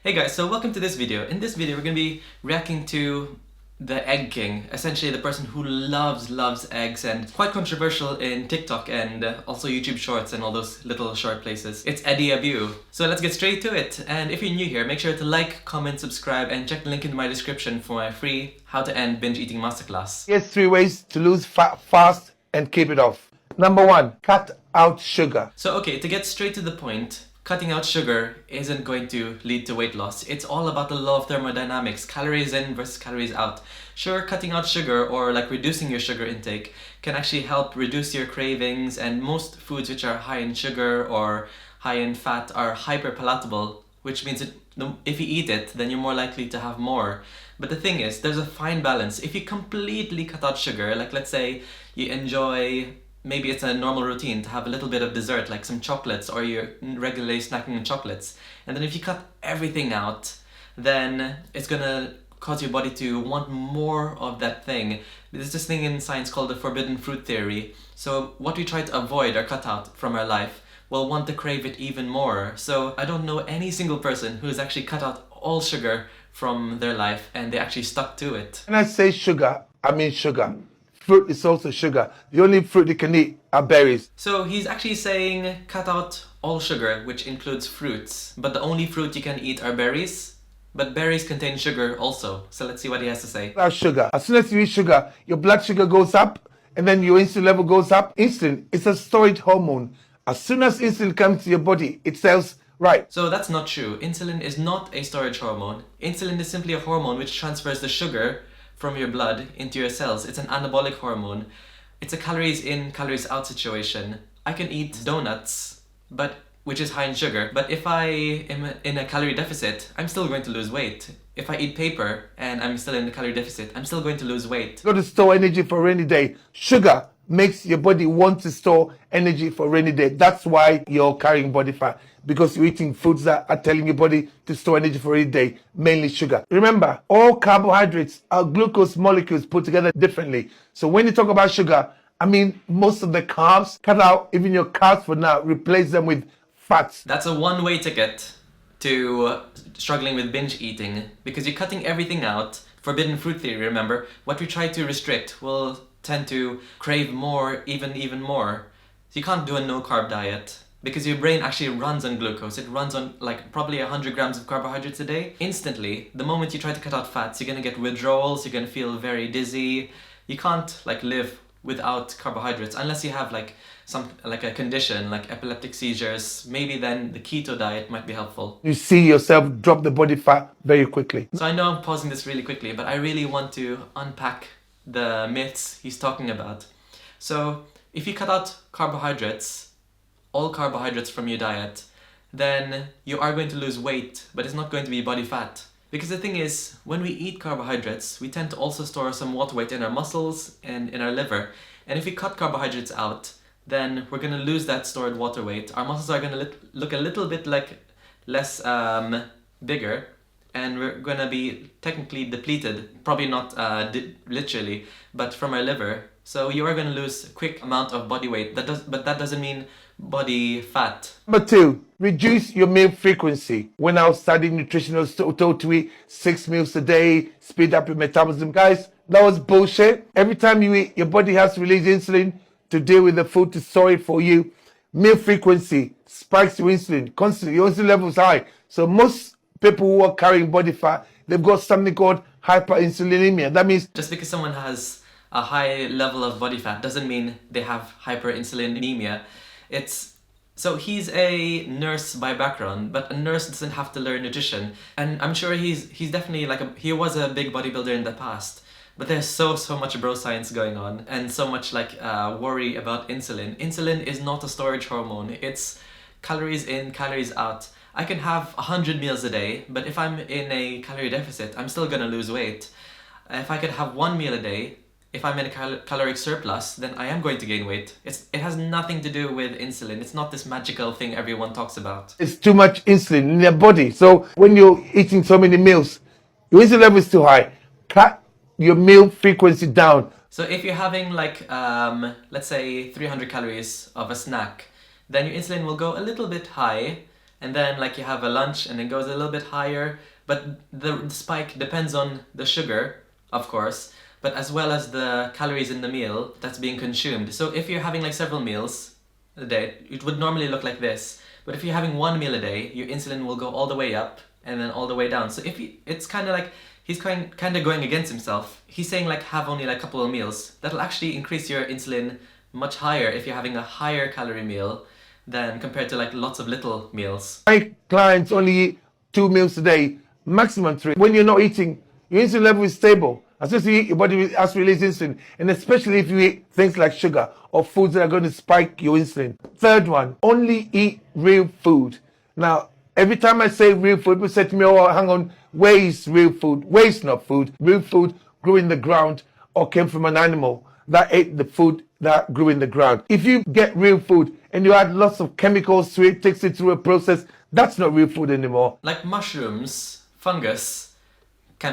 Hey guys, so welcome to this video. In this video we're going to be reacting to the egg king, essentially the person who loves eggs and quite controversial in TikTok and also YouTube Shorts and all those little short places. It's Abbew. So let's get straight to it. And if you're new here, make sure to like, comment, subscribe and check the link in my description for my free How to End Binge Eating Masterclass. Here's 3 ways to lose fat fast and keep it off. Number 1, cut out sugar. So okay, to get straight to the point, cutting out sugar isn't going to lead to weight loss. It's all about the law of thermodynamics, calories in versus calories out. Sure, cutting out sugar or like reducing your sugar intake can actually help reduce your cravings, and most foods which are high in sugar or high in fat are hyper palatable, which means that if you eat it, then you're more likely to have more. But the thing is, there's a fine balance. If you completely cut out sugar, like let's say you enjoy, maybe it's a normal routine to have a little bit of dessert, like some chocolates, or you're regularly snacking on chocolates. And then if you cut everything out, then it's gonna cause your body to want more of that thing. There's this thing in science called the forbidden fruit theory. So what we try to avoid or cut out from our life, we'll want to crave it even more. So I don't know any single person who has actually cut out all sugar from their life and they actually stuck to it. When I say sugar, I mean sugar. Fruit is also sugar. The only fruit you can eat are berries. So he's actually saying cut out all sugar, which includes fruits, but the only fruit you can eat are berries. But berries contain sugar also. So let's see what he has to say. Cut out sugar. As soon as you eat sugar, your blood sugar goes up and then your insulin level goes up. Insulin is a storage hormone. As soon as insulin comes to your body, it tells right. So that's not true. Insulin is not a storage hormone. Insulin is simply a hormone which transfers the sugar from your blood into your cells. It's an anabolic hormone. It's a calories in, calories out situation. I can eat donuts, which is high in sugar, but if I am in a calorie deficit, I'm still going to lose weight. If I eat paper and I'm still in a calorie deficit, I'm still going to lose weight. Got to store energy for a rainy day. Sugar makes your body want to store energy for a rainy day. That's why you're carrying body fat, because you're eating foods that are telling your body to store energy for a rainy day, mainly sugar. Remember, all carbohydrates are glucose molecules put together differently. So when you talk about sugar, I mean most of the carbs. Cut out even your carbs for now, replace them with fats. That's a one-way ticket to struggling with binge eating, because you're cutting everything out. Forbidden fruit theory, remember? What we try to restrict will tend to crave more, even more. So you can't do a no-carb diet, because your brain actually runs on glucose. It runs on like probably 100 grams of carbohydrates a day. Instantly, the moment you try to cut out fats, you're gonna get withdrawals, you're gonna feel very dizzy. You can't like live without carbohydrates unless you have like a condition like epileptic seizures. Maybe then the keto diet might be helpful. You see yourself drop the body fat very quickly. So I know I'm pausing this really quickly, but I really want to unpack the myths he's talking about. So if you cut out carbohydrates, all carbohydrates from your diet, then you are going to lose weight, but it's not going to be body fat. Because the thing is, when we eat carbohydrates, we tend to also store some water weight in our muscles and in our liver. And if we cut carbohydrates out, then we're going to lose that stored water weight. Our muscles are going to look a little bit like less bigger, and we're going to be technically depleted. Probably not literally, but from our liver. So you are going to lose a quick amount of body weight. But that doesn't mean body fat. Number 2, reduce your meal frequency. When I was studying nutrition, I was told to eat 6 meals a day, speed up your metabolism. Guys, that was bullshit. Every time you eat, your body has to release insulin to deal with the food to store it for you. Meal frequency spikes your insulin constantly. Your insulin level is high. So most people who are carrying body fat, they've got something called hyperinsulinemia. That means just because someone has a high level of body fat doesn't mean they have hyperinsulinemia. So he's a nurse by background, but a nurse doesn't have to learn nutrition. And I'm sure he's definitely he was a big bodybuilder in the past. But there's so much bro science going on and so much worry about insulin. Insulin is not a storage hormone. It's calories in, calories out. I can have 100 meals a day, but if I'm in a calorie deficit, I'm still gonna lose weight. If I could have 1 meal a day, if I'm in a caloric surplus, then I am going to gain weight. It has nothing to do with insulin. It's not this magical thing everyone talks about. it's too much insulin in your body. So when you're eating so many meals, your insulin level is too high. Cut your meal frequency down. So if you're having let's say 300 calories of a snack, then your insulin will go a little bit high, and then like you have a lunch and it goes a little bit higher, but the spike depends on the sugar, of course, but as well as the calories in the meal that's being consumed. So if you're having like several meals a day, it would normally look like this. But if you're having one meal a day, your insulin will go all the way up and then all the way down. So if you, it's kind of like he's kind of going against himself. He's saying like have only like a couple of meals. That'll actually increase your insulin much higher if you're having a higher calorie meal than compared to like lots of little meals. My clients only eat 2 meals a day, maximum 3. When you're not eating, your insulin level is stable. As soon as you eat, your body has to release insulin. And especially if you eat things like sugar or foods that are going to spike your insulin. Third one, only eat real food. Now, every time I say real food, people say to me, oh, hang on, where is real food? Where is not food? Real food grew in the ground or came from an animal that ate the food that grew in the ground. If you get real food and you add lots of chemicals to it, takes it through a process, that's not real food anymore. Like mushrooms, fungus,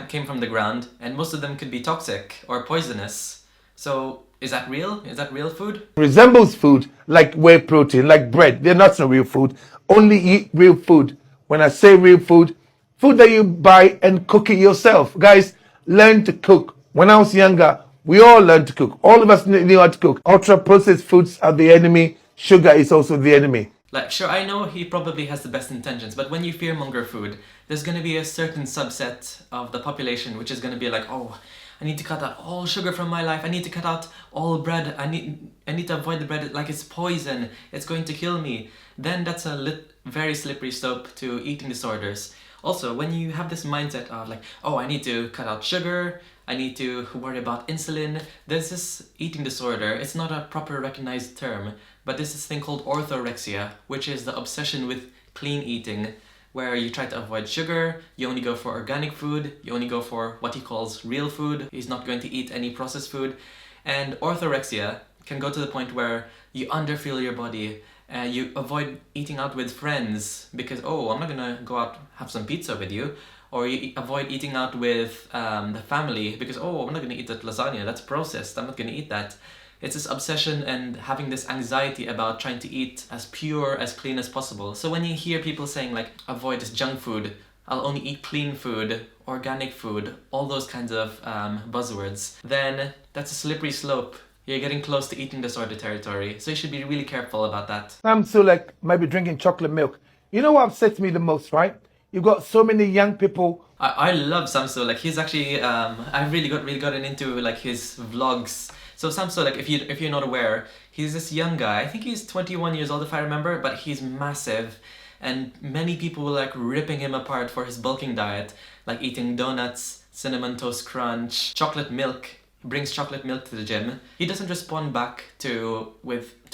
came from the ground, and most of them could be toxic or poisonous. So is that real? Is that real food? Resembles food like whey protein, like bread. They're not real food. Only eat real food. When I say real food, food that you buy and cook it yourself. Guys, learn to cook. When I was younger, we all learned to cook. All of us knew how to cook. Ultra processed foods are the enemy. Sugar is also the enemy. Like, sure, I know he probably has the best intentions, but when you fearmonger food, there's going to be a certain subset of the population which is going to be like, oh, I need to cut out all sugar from my life. I need to cut out all bread. I need to avoid the bread like it's poison. It's going to kill me. Then that's a very slippery slope to eating disorders. Also, when you have this mindset of like, oh, I need to cut out sugar, I need to worry about insulin, there's this eating disorder. It's not a proper recognized term, but there's this thing called orthorexia, which is the obsession with clean eating, where you try to avoid sugar, you only go for organic food, you only go for what he calls real food, he's not going to eat any processed food. And orthorexia can go to the point where you underfuel your body, you avoid eating out with friends because, oh, I'm not gonna go out have some pizza with you, or you avoid eating out with the family because, oh, I'm not gonna eat that lasagna, that's processed, I'm not gonna eat that. It's this obsession and having this anxiety about trying to eat as pure, as clean as possible. So when you hear people saying like, avoid this junk food, I'll only eat clean food, organic food, all those kinds of buzzwords, then that's a slippery slope. You're getting close to eating disorder territory, so you should be really careful about that. I'm still like maybe drinking chocolate milk. You know what upsets me the most, right? You've got so many young people. I love Samso. Like he's actually I've really gotten into like his vlogs. So Samso, like if you're not aware, he's this young guy. I think he's 21 years old if I remember, but he's massive, and many people were like ripping him apart for his bulking diet, like eating donuts, cinnamon toast crunch, chocolate milk. He brings chocolate milk to the gym. He doesn't respond back to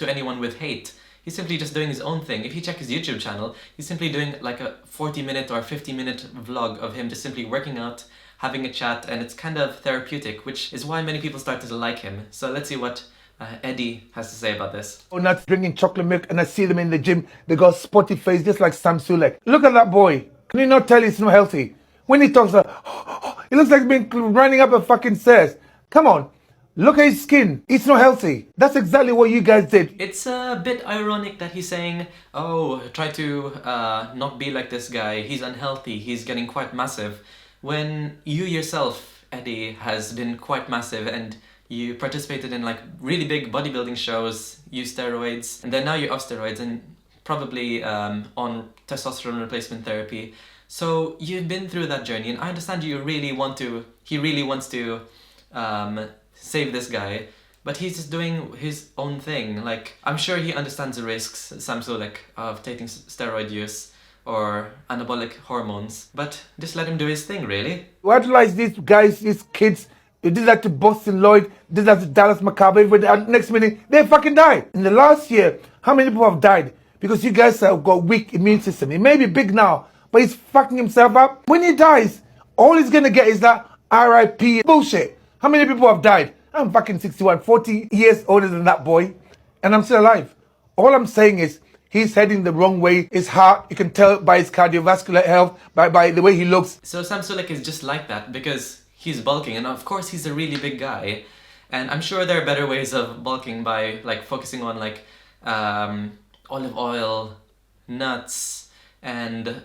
anyone with hate. He's simply just doing his own thing. If you check his YouTube channel, he's simply doing like a 40-minute or 50-minute vlog of him just simply working out, having a chat, and it's kind of therapeutic, which is why many people started to like him. So let's see what Eddie has to say about this. Oh, not drinking chocolate milk, and I see them in the gym. They got spotty face, just like Sam Sulek. Look at that boy. Can you not tell he's not healthy? When he talks, he looks like he's been running up a fucking stairs. Come on. Look at his skin. It's not healthy. That's exactly what you guys did. It's a bit ironic that he's saying, oh, try to not be like this guy. He's unhealthy. He's getting quite massive. When you yourself, Eddie, has been quite massive and you participated in like really big bodybuilding shows, used steroids, and then now you're off steroids and probably on testosterone replacement therapy. So you've been through that journey, and I understand he really wants to save this guy, but he's just doing his own thing. Like, I'm sure he understands the risks, Sam Sulek, of taking steroid use or anabolic hormones, but just let him do his thing, really. You idolize these guys, these kids. You did that to Boston Lloyd, did that to Dallas Macabre, and next minute, they fucking die. In the last year, how many people have died? Because you guys have got weak immune system. He may be big now, but he's fucking himself up. When he dies, all he's gonna get is that RIP bullshit. How many people have died? I'm fucking 61, 40 years older than that boy, and I'm still alive. All I'm saying is, he's heading the wrong way. His heart, you can tell by his cardiovascular health, by the way he looks. So Sam Sulek is just like that because he's bulking, and of course he's a really big guy. And I'm sure there are better ways of bulking by like focusing on like olive oil, nuts, and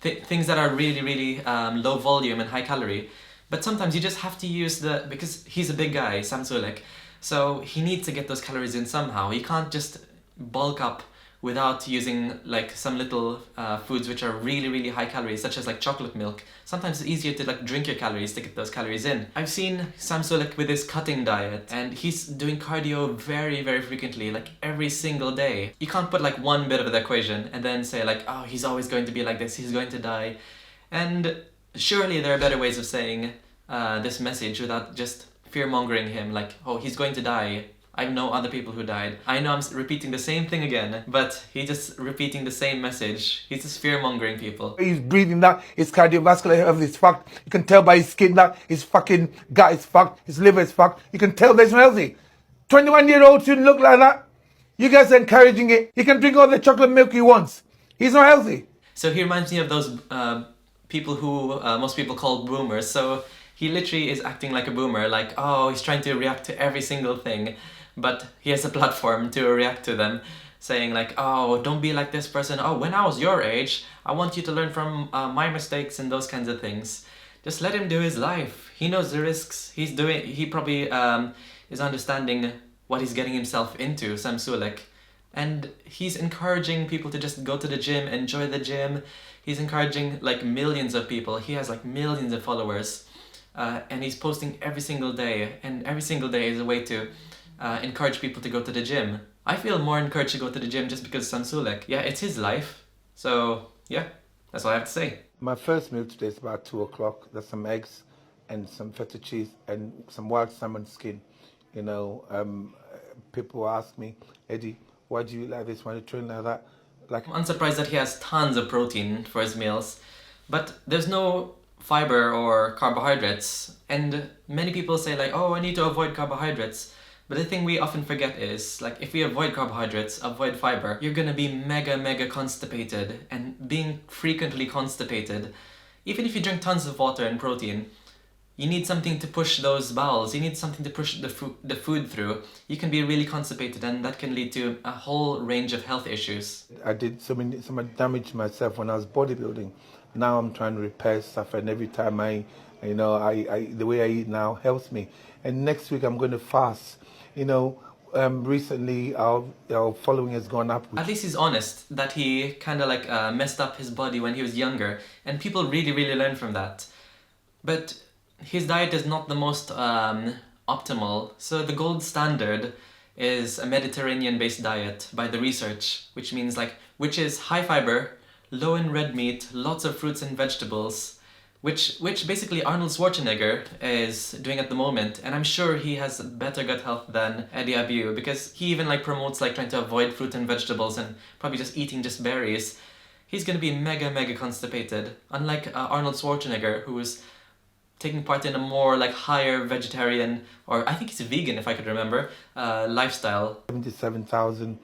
things that are really low volume and high calorie. But sometimes you just have to use because he's a big guy, Sam Sulek, so he needs to get those calories in somehow. He can't just bulk up without using like some little foods which are really high calories, such as like chocolate milk. Sometimes it's easier to like drink your calories to get those calories in. I've seen Sam Sulek with his cutting diet, and he's doing cardio very frequently, like every single day. You can't put like one bit of the equation and then say like, oh, he's always going to be like this, he's going to die. And surely there are better ways of saying this message without just fear-mongering him, like, oh, he's going to die. I know other people who died. I know I'm repeating the same thing again, but he's just repeating the same message. He's just fear-mongering people. He's breathing that, his cardiovascular health is fucked. You can tell by his skin that his fucking gut is fucked, his liver is fucked. You can tell that he's healthy. 21-year-old shouldn't look like that. You guys are encouraging it. He can drink all the chocolate milk he wants. He's not healthy. So he reminds me of those people who most people call boomers. So he literally is acting like a boomer, like, oh, he's trying to react to every single thing, but he has a platform to react to them, saying like, oh, don't be like this person. Oh, when I was your age, I want you to learn from my mistakes and those kinds of things. Just let him do his life. He knows the risks. He probably is understanding what he's getting himself into, Sam Sulek. And he's encouraging people to just go to the gym, enjoy the gym. He's encouraging like millions of people. He has like millions of followers. And he's posting every single day, and every single day is a way to encourage people to go to the gym. I feel more encouraged to go to the gym just because Sam Sulek. Yeah, it's his life. So yeah, that's all I have to say. My first meal today is about 2 o'clock. There's some eggs and some feta cheese and some wild salmon skin. You know, people ask me, Eddie, why do you eat like this? Why do you train like that? Like, I'm unsurprised that he has tons of protein for his meals, but there's no fiber or carbohydrates, and many people say like, oh, I need to avoid carbohydrates, but the thing we often forget is like, if we avoid carbohydrates, avoid fiber, you're gonna be mega constipated, and being frequently constipated, even if you drink tons of water and protein, you need something to push those bowels, you need something to push the food through. You can be really constipated, and that can lead to a whole range of health issues. I did so much damage to myself when I was bodybuilding. Now I'm trying to repair stuff, and every time I the way I eat now helps me. And next week I'm going to fast. You know, recently our following has gone up. At least he's honest that he kind of like messed up his body when he was younger, and people really learn from that. But his diet is not the most optimal. So the gold standard is a Mediterranean-based diet by the research, which is high fiber, low in red meat, lots of fruits and vegetables, which basically Arnold Schwarzenegger is doing at the moment. And I'm sure he has better gut health than Eddie Abbew, because he even like promotes like trying to avoid fruit and vegetables and probably just eating just berries. He's gonna be mega constipated, unlike Arnold Schwarzenegger, who is taking part in a more like higher vegetarian, or I think he's a vegan if I could remember, lifestyle. 77,000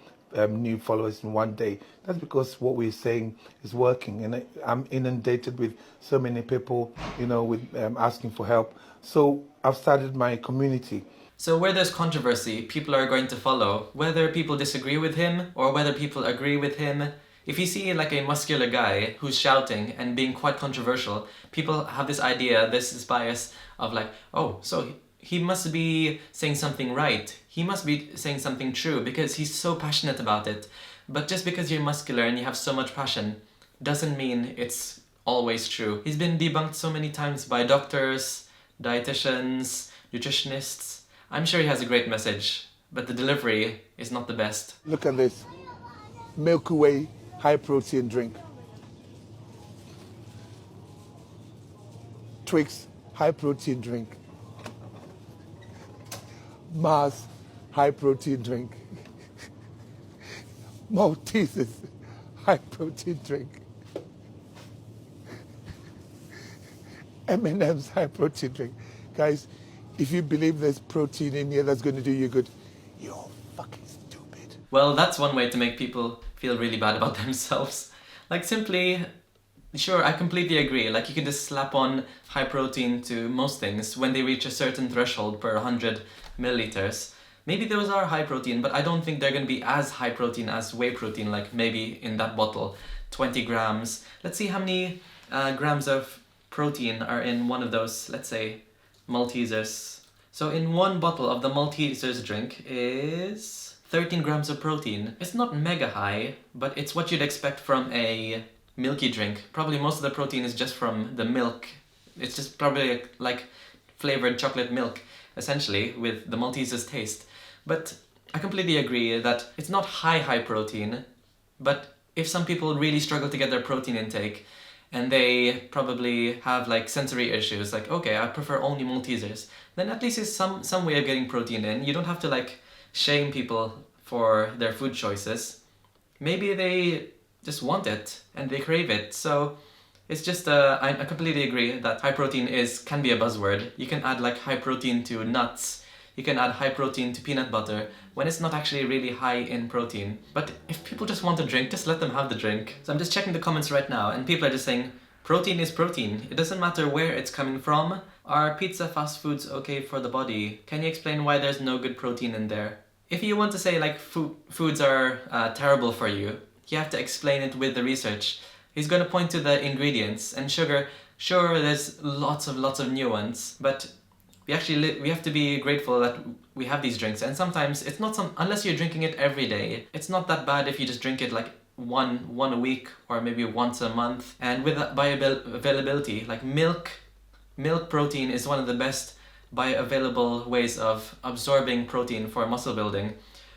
new followers in one day. That's because what we're saying is working, and I'm inundated with so many people, you know, with asking for help. So I've started my community. So where there's controversy, people are going to follow, whether people disagree with him or whether people agree with him. If you see like a muscular guy who's shouting and being quite controversial, people have this idea, this bias of like, oh, so he must be saying something right. He must be saying something true because he's so passionate about it. But just because you're muscular and you have so much passion doesn't mean it's always true. He's been debunked so many times by doctors, dietitians, nutritionists. I'm sure he has a great message, but the delivery is not the best. Look at this. Milky Way high protein drink. Twix high protein drink. Mars high protein drink. Maltesers high protein drink. M&M's high protein drink. Guys, if you believe there's protein in here that's going to do you good, you're fucking stupid. Well, that's one way to make people feel really bad about themselves. Like simply, sure, I completely agree. Like you can just slap on high protein to most things when they reach a certain threshold per 100 milliliters. Maybe those are high protein, but I don't think they're going to be as high protein as whey protein, like maybe in that bottle. 20 grams. Let's see how many grams of protein are in one of those, let's say, Maltesers. So in one bottle of the Maltesers drink is 13 grams of protein. It's not mega high, but it's what you'd expect from a milky drink. Probably most of the protein is just from the milk. It's just probably like flavored chocolate milk, essentially, with the Maltesers taste. But I completely agree that it's not high protein, but if some people really struggle to get their protein intake, and they probably have like sensory issues, like, okay, I prefer only Maltesers, then at least it's some way of getting protein in. You don't have to like shame people for their food choices. Maybe they just want it and they crave it. So it's just, I completely agree that high protein can be a buzzword. You can add like high protein to nuts, you can add high protein to peanut butter, when it's not actually really high in protein. But if people just want a drink, just let them have the drink. So I'm just checking the comments right now, and people are just saying, protein is protein. It doesn't matter where it's coming from. Are pizza fast foods okay for the body? Can you explain why there's no good protein in there? If you want to say like foods are terrible for you, you have to explain it with the research. He's going to point to the ingredients, and sugar, sure, there's lots of nuance, but we have to be grateful that we have these drinks. And sometimes it's not unless you're drinking it every day, it's not that bad if you just drink it like one a week or maybe once a month. And with bioavailability, like milk protein is one of the best bioavailable ways of absorbing protein for muscle building.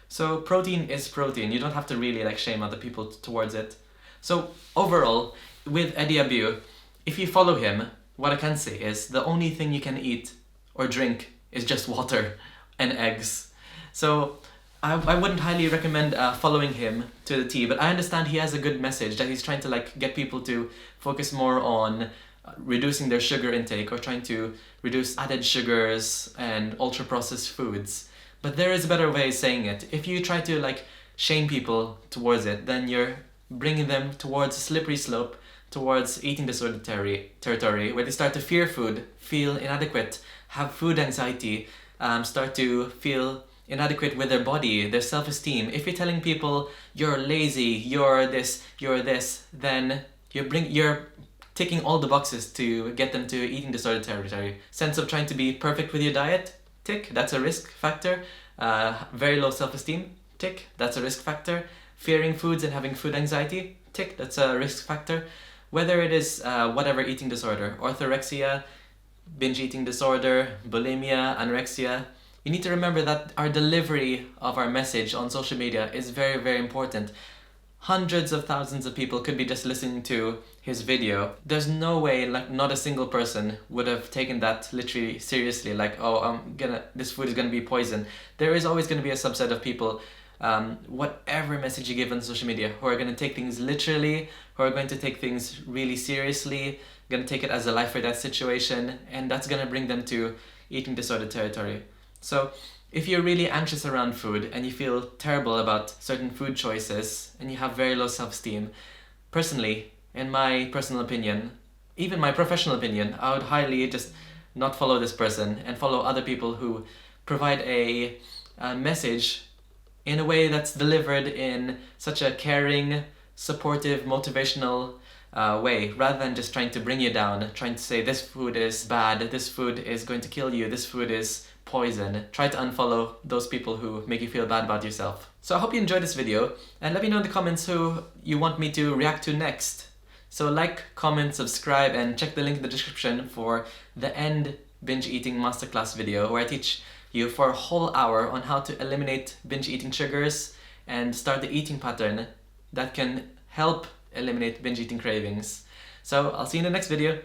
So protein is protein. You don't have to really like shame other people towards it. So overall, with Eddie Abbew, if you follow him, what I can say is the only thing you can eat or drink is just water and eggs. So I wouldn't highly recommend following him to the T, but I understand he has a good message that he's trying to like get people to focus more on reducing their sugar intake or trying to reduce added sugars and ultra processed foods. But there is a better way of saying it. If you try to like shame people towards it, then you're bringing them towards a slippery slope towards eating disorder territory, where they start to fear food, feel inadequate, have food anxiety, start to feel inadequate with their body, their self-esteem. If you're telling people you're lazy, you're this, then you're ticking all the boxes to get them to eating disorder territory. Sense of trying to be perfect with your diet, tick, that's a risk factor. Very low self-esteem, tick, that's a risk factor. Fearing foods and having food anxiety, tick, that's a risk factor. Whether it is whatever eating disorder, orthorexia, binge eating disorder, bulimia, anorexia, you need to remember that our delivery of our message on social media is very important. Hundreds of thousands of people could be just listening to his video. There's no way, like, not a single person would have taken that literally seriously, like, oh, this food is gonna be poison. There is always gonna be a subset of people, whatever message you give on social media, who are gonna take things literally, who are going to take things really seriously, gonna take it as a life or death situation, and that's gonna bring them to eating disorder territory. So if you're really anxious around food and you feel terrible about certain food choices and you have very low self-esteem, personally, in my personal opinion, even my professional opinion, I would highly just not follow this person and follow other people who provide a message in a way that's delivered in such a caring, supportive, motivational way, rather than just trying to bring you down, trying to say this food is bad, this food is going to kill you, this food is poison. Try to unfollow those people who make you feel bad about yourself. So I hope you enjoyed this video, and let me know in the comments who you want me to react to next. So like, comment, subscribe, and check the link in the description for the End Binge Eating Masterclass video, where I teach you for a whole hour on how to eliminate binge eating triggers and start the eating pattern that can help eliminate binge eating cravings. So I'll see you in the next video.